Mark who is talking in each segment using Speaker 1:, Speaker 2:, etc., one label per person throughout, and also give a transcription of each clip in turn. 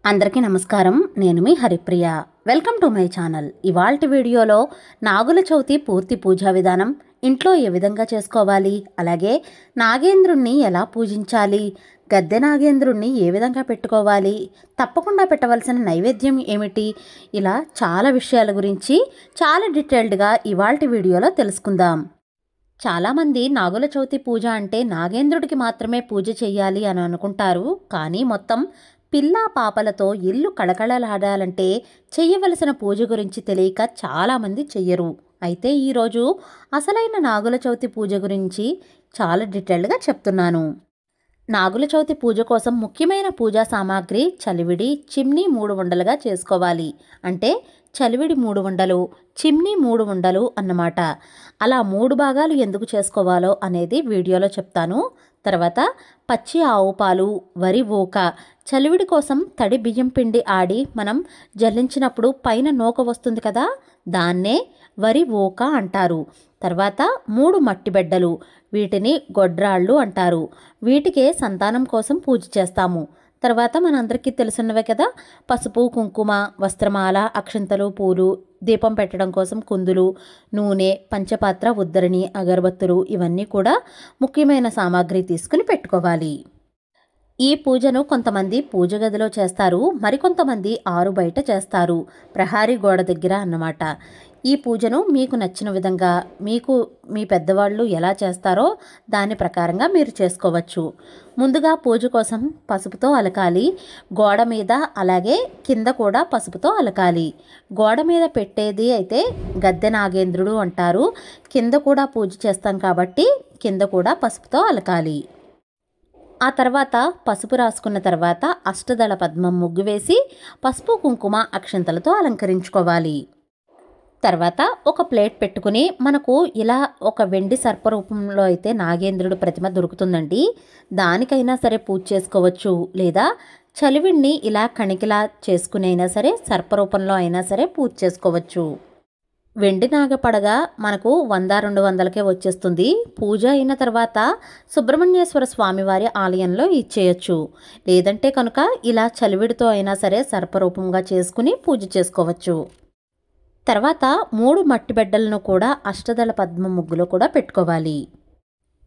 Speaker 1: అందరికీ నమస్కారం. నేను మీ Haripriya. Welcome to my channel. ఇవాల్టి వీడియోలో నాగుల చవితి పూర్తి పూజా విధానం, ఇంట్లో ఏ విధంగా చేసుకోవాలి, అలాగే నాగేంద్రుణ్ణి ఎలా పూజించాలి, గద్దె నాగేంద్రుణ్ణి ఏ విధంగా పెట్టుకోవాలి, తప్పకుండా పెట్టవలసిన నైవేద్యం ఏమిటి, ఇలా చాలా విషయాల గురించి చాలా డీటెయిల్డ్గా ఇవాల్టి వీడియోలో తెలుసుకుందాం. చాలామంది నాగుల చవితి పూజ అంటే నాగేంద్రుడికి మాత్రమే పూజ చెయ్యాలి అని అనుకుంటారు. కానీ మొత్తం పిల్లా పాపలతో ఇల్లు కళకళలాడాలంటే చెయ్యవలసిన పూజ గురించి తెలియక చాలామంది చెయ్యరు. అయితే ఈరోజు అసలైన నాగుల చవితి పూజ గురించి చాలా డీటెయిల్డ్గా చెప్తున్నాను. నాగుల చవితి పూజ కోసం ముఖ్యమైన పూజా సామాగ్రి చలివిడి, చిమ్నీ 3 ఉండలుగా చేసుకోవాలి. అంటే చలివిడి 3 ఉండలు, చిమ్నీ 3 ఉండలు అన్నమాట. అలా 3 భాగాలు ఎందుకు చేసుకోవాలో అనేది వీడియోలో చెప్తాను. తర్వాత పచ్చి ఆవు పాలు, వరి ఊక, చలివిడి కోసం తడి బియ్యం పిండి ఆడి మనం జల్లించినప్పుడు పైన నూక వస్తుంది కదా, దాన్నే వరి ఊక అంటారు. తర్వాత 3 మట్టి బెడ్డలు, వీటిని గొడ్రాళ్ళు అంటారు. వీటికే సంతానం కోసం పూజ చేస్తాము. తర్వాత మనందరికీ తెలుసున్నవే కదా, పసుపు, కుంకుమ, వస్త్రమాల, అక్షింతలు, పూలు, దీపం పెట్టడం కోసం కుందులు, నూనె, పంచపాత్ర, ఉద్దరిణి, అగరబత్తులు, ఇవన్నీ కూడా ముఖ్యమైన సామాగ్రి తీసుకుని పెట్టుకోవాలి. ఈ పూజను కొంతమంది పూజ గదిలో చేస్తారు, మరికొంతమంది ఆరు బయట చేస్తారు, ప్రహారీ గోడ దగ్గర అన్నమాట. ఈ పూజను మీకు నచ్చిన విధంగా, మీకు మీ పెద్దవాళ్ళు ఎలా చేస్తారో దాని ప్రకారంగా మీరు చేసుకోవచ్చు. ముందుగా పూజ కోసం పసుపుతో అలకాలి. గోడ మీద అలాగే కింద కూడా పసుపుతో అలకాలి. గోడ మీద పెట్టేది అయితే గద్దె నాగేంద్రుడు అంటారు. కింద కూడా పూజ చేస్తాం కాబట్టి కింద కూడా పసుపుతో అలకాలి. ఆ తర్వాత పసుపు రాసుకున్న తర్వాత అష్టదళ పద్మం ముగ్గు వేసి పసుపు, కుంకుమ, అక్షింతలతో అలంకరించుకోవాలి. తర్వాత ఒక ప్లేట్ పెట్టుకుని, మనకు ఇలా ఒక వెండి సర్పరూపంలో అయితే నాగేంద్రుడు ప్రతిమ దొరుకుతుందండి. దానికైనా సరే పూజ చేసుకోవచ్చు. లేదా చలివిడిని ఇలా కణికిలా చేసుకుని అయినా సరే, సర్పరూపంలో అయినా సరే పూజ చేసుకోవచ్చు. వెండి నాగపడగ మనకు 100-200కే వచ్చేస్తుంది. పూజ అయిన తర్వాత సుబ్రహ్మణ్యేశ్వర స్వామివారి ఆలయంలో ఇచ్చేయచ్చు. లేదంటే కనుక ఇలా చలివిడితో అయినా సరే సర్పరూపంగా చేసుకుని పూజ చేసుకోవచ్చు. తర్వాత 3 మట్టి బెడ్డలను కూడా అష్టదళ పద్మ ముగ్గులో కూడా పెట్టుకోవాలి.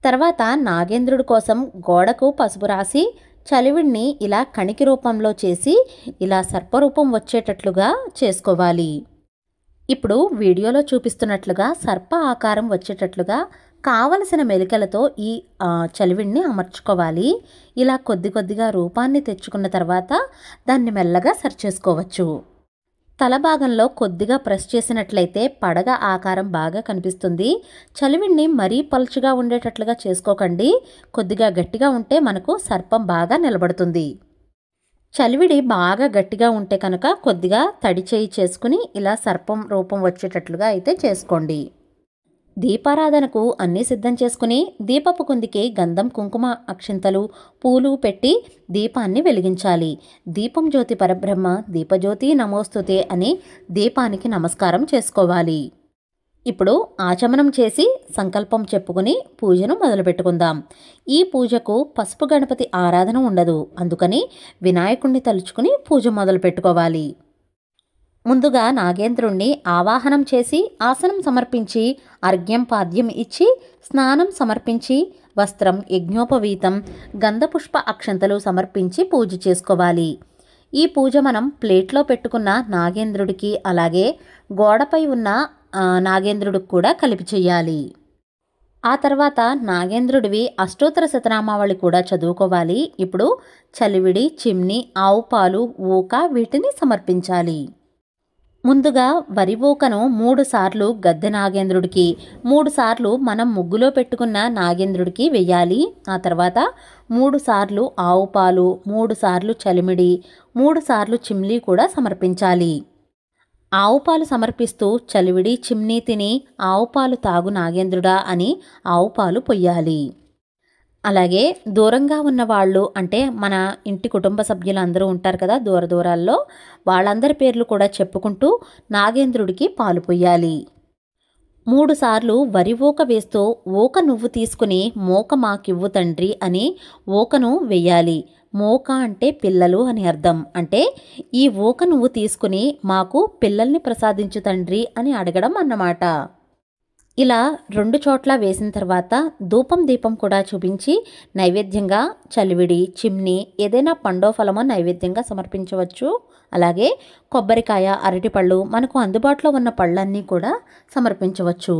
Speaker 1: తర్వాత నాగేంద్రుడి కోసం గోడకు పసుపు రాసి చలివిడిని ఇలా కణికి రూపంలో చేసి ఇలా సర్పరూపం వచ్చేటట్లుగా చేసుకోవాలి. ఇప్పుడు వీడియోలో చూపిస్తున్నట్లుగా సర్ప ఆకారం వచ్చేటట్లుగా కావలసిన మెలికలతో ఈ చలివిడిని అమర్చుకోవాలి. ఇలా కొద్ది కొద్దిగా రూపాన్ని తెచ్చుకున్న తర్వాత దాన్ని మెల్లగా సరిచేసుకోవచ్చు. తల భాగంలో కొద్దిగా ప్రెస్ చేసినట్లయితే పడగ ఆకారం బాగా కనిపిస్తుంది. చలివిడిని మరీ పలుచగా ఉండేటట్లుగా చేసుకోకండి. కొద్దిగా గట్టిగా ఉంటే మనకు సర్పం బాగా నిలబడుతుంది. చలివిడి బాగా గట్టిగా ఉంటే కనుక కొద్దిగా తడి చేయి చేసుకుని ఇలా సర్పం రూపం వచ్చేటట్లుగా అయితే చేసుకోండి. దీపారాధనకు అన్నీ సిద్ధం చేసుకుని దీపపు కుందికి గంధం, కుంకుమ, అక్షింతలు, పూలు పెట్టి దీపాన్ని వెలిగించాలి. దీపం జ్యోతి పరబ్రహ్మ, దీపజ్యోతి నమోస్తుతే అని దీపానికి నమస్కారం చేసుకోవాలి. ఇప్పుడు ఆచమనం చేసి సంకల్పం చెప్పుకుని పూజను మొదలుపెట్టుకుందాం. ఈ పూజకు పసుపు గణపతి ఆరాధన ఉండదు. అందుకని వినాయకుణ్ణి తలుచుకుని పూజ మొదలు పెట్టుకోవాలి. ముందుగా నాగేంద్రుణ్ణి ఆవాహనం చేసి ఆసనం సమర్పించి అర్ఘ్యం పాద్యం ఇచ్చి స్నానం సమర్పించి వస్త్రం, యజ్ఞోపవీతం, గంధపుష్ప అక్షంతలు సమర్పించి పూజ చేసుకోవాలి. ఈ పూజ మనం ప్లేట్లో పెట్టుకున్న నాగేంద్రుడికి అలాగే గోడపై ఉన్న నాగేంద్రుడికి కూడా కలిపి చెయ్యాలి. ఆ తర్వాత నాగేంద్రుడివి అష్టోత్తర శతనామావళి కూడా చదువుకోవాలి. ఇప్పుడు చలివిడి, చిమ్ని, ఆవు పాలు, ఊక వీటిని సమర్పించాలి. ముందుగా వరి ఊకను 3 సార్లు గద్దె నాగేంద్రుడికి, 3 సార్లు మనం ముగ్గులో పెట్టుకున్న నాగేంద్రుడికి వెయ్యాలి. ఆ తర్వాత 3 సార్లు ఆవు పాలు, 3 సార్లు చలిమిడి, 3 సార్లు చిమ్లీ కూడా సమర్పించాలి. ఆవు పాలు సమర్పిస్తూ చలివిడి, చిమ్నీ తిని ఆవు పాలు తాగు నాగేంద్రుడా అని ఆవు పాలు పొయ్యాలి. అలాగే దూరంగా ఉన్న వాళ్ళు, అంటే మన ఇంటి కుటుంబ సభ్యులు అందరూ ఉంటారు కదా దూర దూరాల్లో, వాళ్ళందరి పేర్లు కూడా చెప్పుకుంటూ నాగేంద్రుడికి పాలు పొయ్యాలి. 3 సార్లు వరి ఊక వేస్తూ ఊక నువ్వు తీసుకుని మోక మాకివ్వు తండ్రి అని ఊకను వెయ్యాలి. మోక అంటే పిల్లలు అని అర్థం. అంటే ఈ ఊక నువ్వు తీసుకుని మాకు పిల్లల్ని ప్రసాదించు తండ్రి అని అడగడం అన్నమాట. ఇలా 2 చోట్ల వేసిన తర్వాత ధూపం దీపం కూడా చూపించి నైవేద్యంగా చలివిడి, చిమ్నీ ఏదైనా పండో ఫలమో నైవేద్యంగా సమర్పించవచ్చు. అలాగే కొబ్బరికాయ, అరటిపళ్ళు మనకు అందుబాటులో ఉన్న పళ్ళన్నీ కూడా సమర్పించవచ్చు.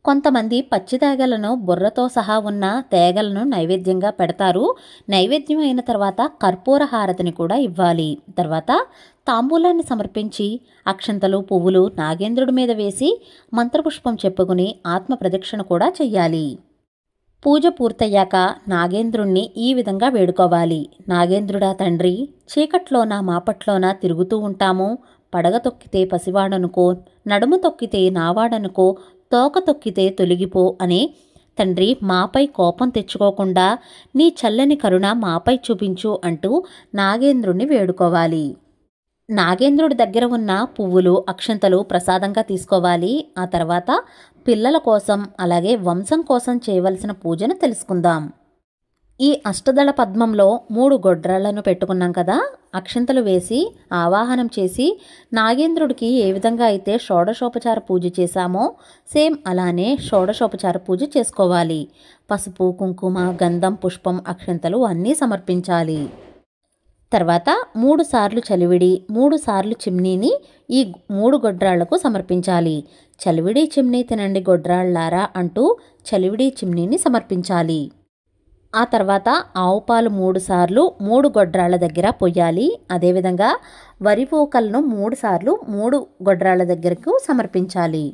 Speaker 1: కొంతమంది పచ్చి తేగలను బుర్రతో సహా ఉన్న తేగలను నైవేద్యంగా పెడతారు. నైవేద్యం అయిన తర్వాత కర్పూర హారతిని కూడా ఇవ్వాలి. తర్వాత తాంబూలాన్ని సమర్పించి అక్షంతలు, పువ్వులు నాగేంద్రుడి మీద వేసి మంత్రపుష్పం చెప్పుకుని ఆత్మ ప్రదక్షిణ కూడా చెయ్యాలి. పూజ పూర్తయ్యాక నాగేంద్రుణ్ణి ఈ విధంగా వేడుకోవాలి. నాగేంద్రుడా తండ్రి, చీకట్లోన మాపట్లోన తిరుగుతూ ఉంటాము. పడగ తొక్కితే పసివాడనుకో, నడుము తొక్కితే నావాడనుకో, తోక తొక్కితే తొలగిపో అని తండ్రి మాపై కోపం తెచ్చుకోకుండా నీ చల్లని కరుణ మాపై చూపించు అంటూ నాగేంద్రుణ్ణి వేడుకోవాలి. నాగేంద్రుడి దగ్గర ఉన్న పువ్వులు, అక్షంతలు ప్రసాదంగా తీసుకోవాలి. ఆ తర్వాత పిల్లల కోసం అలాగే వంశం కోసం చేయవలసిన పూజను తెలుసుకుందాం. ఈ అష్టదళ పద్మంలో 3 గొడ్రాళ్లను పెట్టుకున్నాం కదా. అక్షంతలు వేసి ఆవాహనం చేసి నాగేంద్రుడికి ఏ విధంగా అయితే షోడశోపచార పూజ చేశామో సేమ్ అలానే షోడశోపచార పూజ చేసుకోవాలి. పసుపు, కుంకుమ, గంధం, పుష్పం, అక్షంతలు అన్నీ సమర్పించాలి. తర్వాత 3 సార్లు చలివిడి, 3 సార్లు చిమ్నీని ఈ 3 గొడ్రాళ్లకు సమర్పించాలి. చలివిడి చిమ్నీ తినండి గొడ్రాళ్లారా అంటూ చలివిడి చిమ్నీని సమర్పించాలి. ఆ తర్వాత ఆవు పాలు 3 సార్లు 3 గొడ్రాళ్ల దగ్గర పొయ్యాలి. అదేవిధంగా వరి ఊకలను 3 సార్లు 3 గొడ్రాళ్ల దగ్గరకు సమర్పించాలి.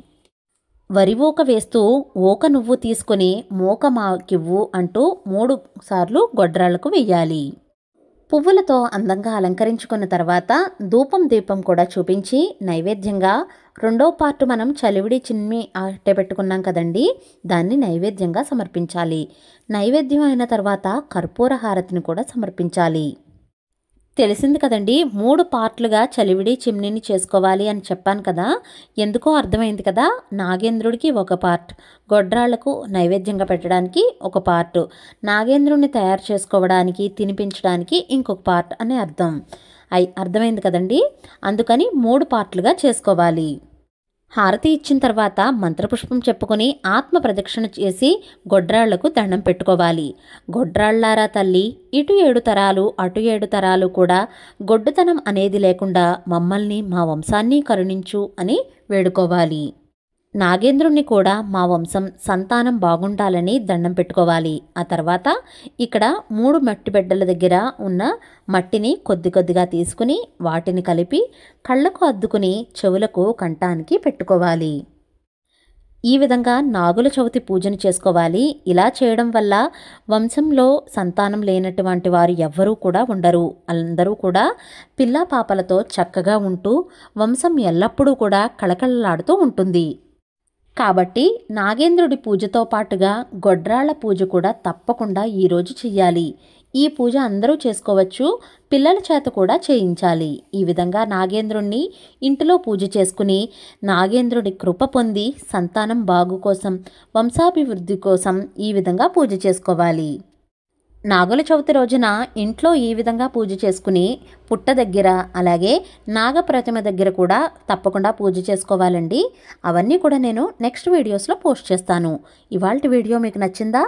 Speaker 1: వరి ఊక వేస్తూ ఊక నువ్వు తీసుకుని మోక మాకివ్వు అంటూ 3 సార్లు గొడ్రాళ్లకు వెయ్యాలి. పువ్వులతో అందంగా అలంకరించుకున్న తర్వాత ధూపం దీపం కూడా చూపించి నైవేద్యంగా 2వ పార్టు మనం చలివిడి చిమ్మి అట్టే పెట్టుకున్నాం కదండి, దాన్ని నైవేద్యంగా సమర్పించాలి. నైవేద్యం అయిన తర్వాత కర్పూర హారతిని కూడా సమర్పించాలి. తెలిసింది కదండి, 3 పార్ట్లుగా చలివిడి చిమ్నీని చేసుకోవాలి అని చెప్పాను కదా. ఎందుకో అర్థమైంది కదా. నాగేంద్రుడికి ఒక పార్ట్, గొడ్రాళ్లకు నైవేద్యంగా పెట్టడానికి ఒక పార్ట్, నాగేంద్రుడిని తయారు చేసుకోవడానికి తినిపించడానికి ఇంకొక పార్ట్ అనే అర్థమైంది కదండి. అందుకని 3 పార్ట్లుగా చేసుకోవాలి. హారతి ఇచ్చిన తర్వాత మంత్రపుష్పం చెప్పుకొని ఆత్మ ప్రదక్షిణ చేసి గొడ్రాళ్లకు దండం పెట్టుకోవాలి. గొడ్రాళ్లారా తల్లి, ఇటు 7 తరాలు అటు 7 తరాలు కూడా గొడ్డుతనం అనేది లేకుండా మమ్మల్ని మా వంశాన్ని కరుణించు అని వేడుకోవాలి. నాగేంద్రుణ్ణి కూడా మా వంశం సంతానం బాగుండాలని దండం పెట్టుకోవాలి. ఆ తర్వాత ఇక్కడ 3 మట్టి బిడ్డల దగ్గర ఉన్న మట్టిని కొద్ది కొద్దిగా తీసుకుని వాటిని కలిపి కళ్ళకు అద్దుకుని చెవులకు కంఠానికి పెట్టుకోవాలి. ఈ విధంగా నాగుల చవితి పూజను చేసుకోవాలి. ఇలా చేయడం వల్ల వంశంలో సంతానం లేనటువంటి వారు ఎవ్వరూ కూడా ఉండరు. అందరూ కూడా పిల్లా పాపలతో చక్కగా ఉంటూ వంశం ఎల్లప్పుడూ కూడా కళకళలాడుతూ ఉంటుంది. కాబట్టి నాగేంద్రుడి పూజతో పాటుగా గొడ్రాళ్ల పూజ కూడా తప్పకుండా ఈరోజు చెయ్యాలి. ఈ పూజ అందరూ చేసుకోవచ్చు, పిల్లల చేత కూడా చేయించాలి. ఈ విధంగా నాగేంద్రుణ్ణి ఇంటిలో పూజ చేసుకుని నాగేంద్రుడి కృప పొంది సంతానం బాగు కోసం, వంశాభివృద్ధి కోసం ఈ విధంగా పూజ చేసుకోవాలి. నాగుల చవితి రోజున ఇంట్లో ఈ విధంగా పూజ చేసుకుని పుట్ట దగ్గర అలాగే నాగప్రతిమ దగ్గర కూడా తప్పకుండా పూజ చేసుకోవాలండి. అవన్నీ కూడా నేను నెక్స్ట్ వీడియోస్లో పోస్ట్ చేస్తాను. ఇవాల్టి వీడియో మీకు నచ్చిందా?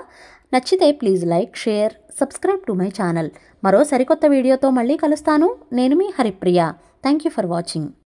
Speaker 1: నచ్చితే please like, share, subscribe to my channel. మరో సరికొత్త వీడియోతో మళ్ళీ కలుస్తాను. నేను మీ Haripriya. Thank you for watching.